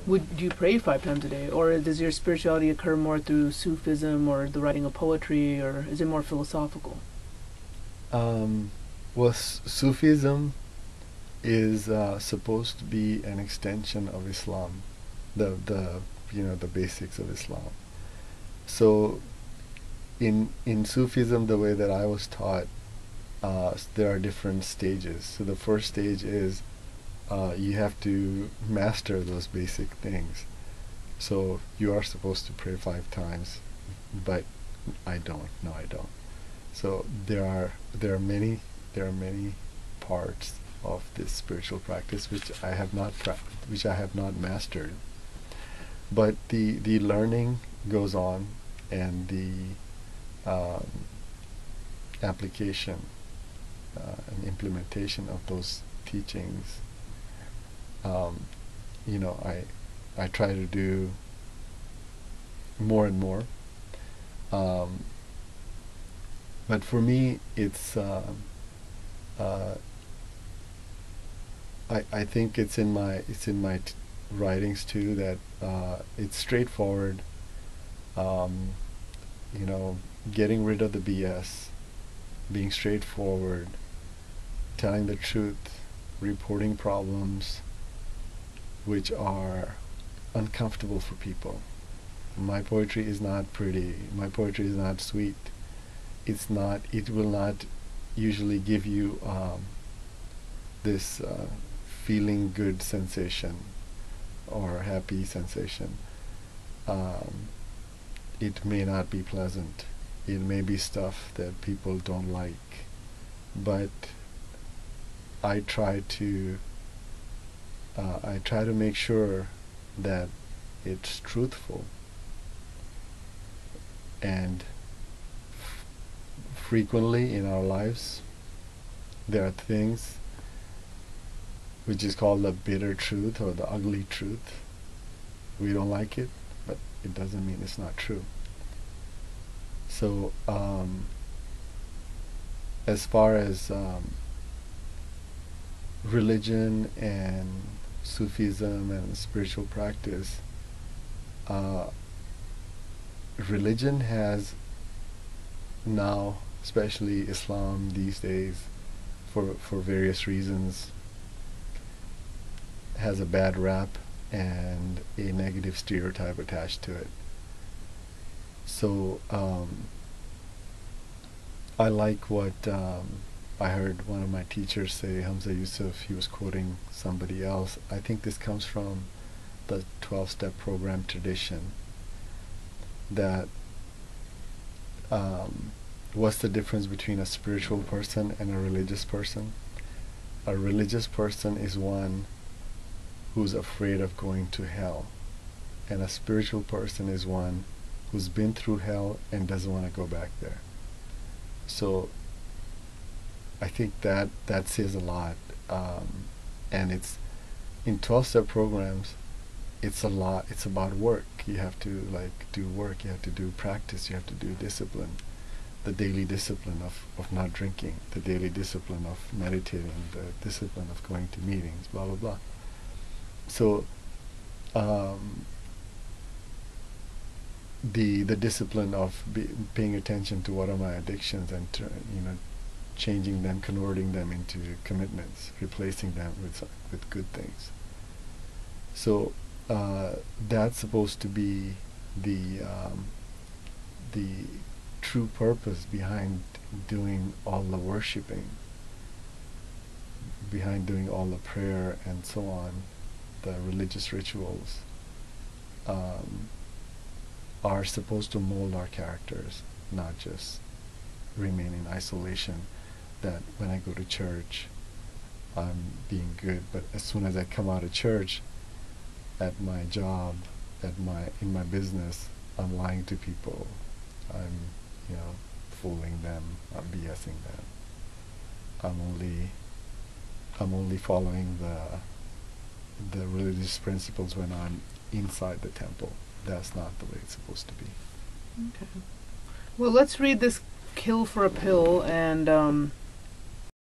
do you pray 5 times a day, or does your spirituality occur more through Sufism or the writing of poetry, or is it more philosophical? Well, Sufism is supposed to be an extension of Islam, the basics of Islam. So in Sufism, the way that I was taught, there are different stages. So the first stage is you have to master those basic things. So you are supposed to pray 5 times, but I don't. No, I don't. So there are many parts of this spiritual practice which I have not mastered. But the learning goes on, and the application and implementation of those teachings. I try to do more and more. But for me, it's I think it's in my writings too, that it's straightforward. Getting rid of the BS, being straightforward, telling the truth, reporting problems which are uncomfortable for people. My poetry is not pretty. My poetry is not sweet. It will not usually give you this feeling good sensation or happy sensation. It may not be pleasant. It may be stuff that people don't like. But I try to make sure that it's truthful. And frequently in our lives, there are things which is called the bitter truth or the ugly truth. We don't like it, but it doesn't mean it's not true. So as far as religion and Sufism and spiritual practice, religion has now, especially Islam these days, for various reasons, has a bad rap and a negative stereotype attached to it. So I like what I heard one of my teachers say, Hamza Yusuf. He was quoting somebody else. I think this comes from the 12-step program tradition, that what's the difference between a spiritual person and a religious person? A religious person is one who's afraid of going to hell, and a spiritual person is one who's been through hell and doesn't want to go back there. So I think that says a lot, and it's in 12-step programs. It's a lot. It's about work. You have to do work. You have to do practice. You have to do discipline, the daily discipline of not drinking, the daily discipline of meditating, the discipline of going to meetings, blah blah blah. So the discipline of paying attention to what are my addictions, and changing them, converting them into commitments, replacing them with good things. So that's supposed to be the true purpose behind doing all the worshiping, behind doing all the prayer and so on. The religious rituals are supposed to mold our characters, not just remain in isolation, that when I go to church I'm being good, but as soon as I come out of church, at my job, in my business, I'm lying to people, I'm fooling them, I'm BSing them, I'm only following the religious principles when I'm inside the temple. That's not the way it's supposed to be. Okay. Well, let's read this Kill for a Pill, and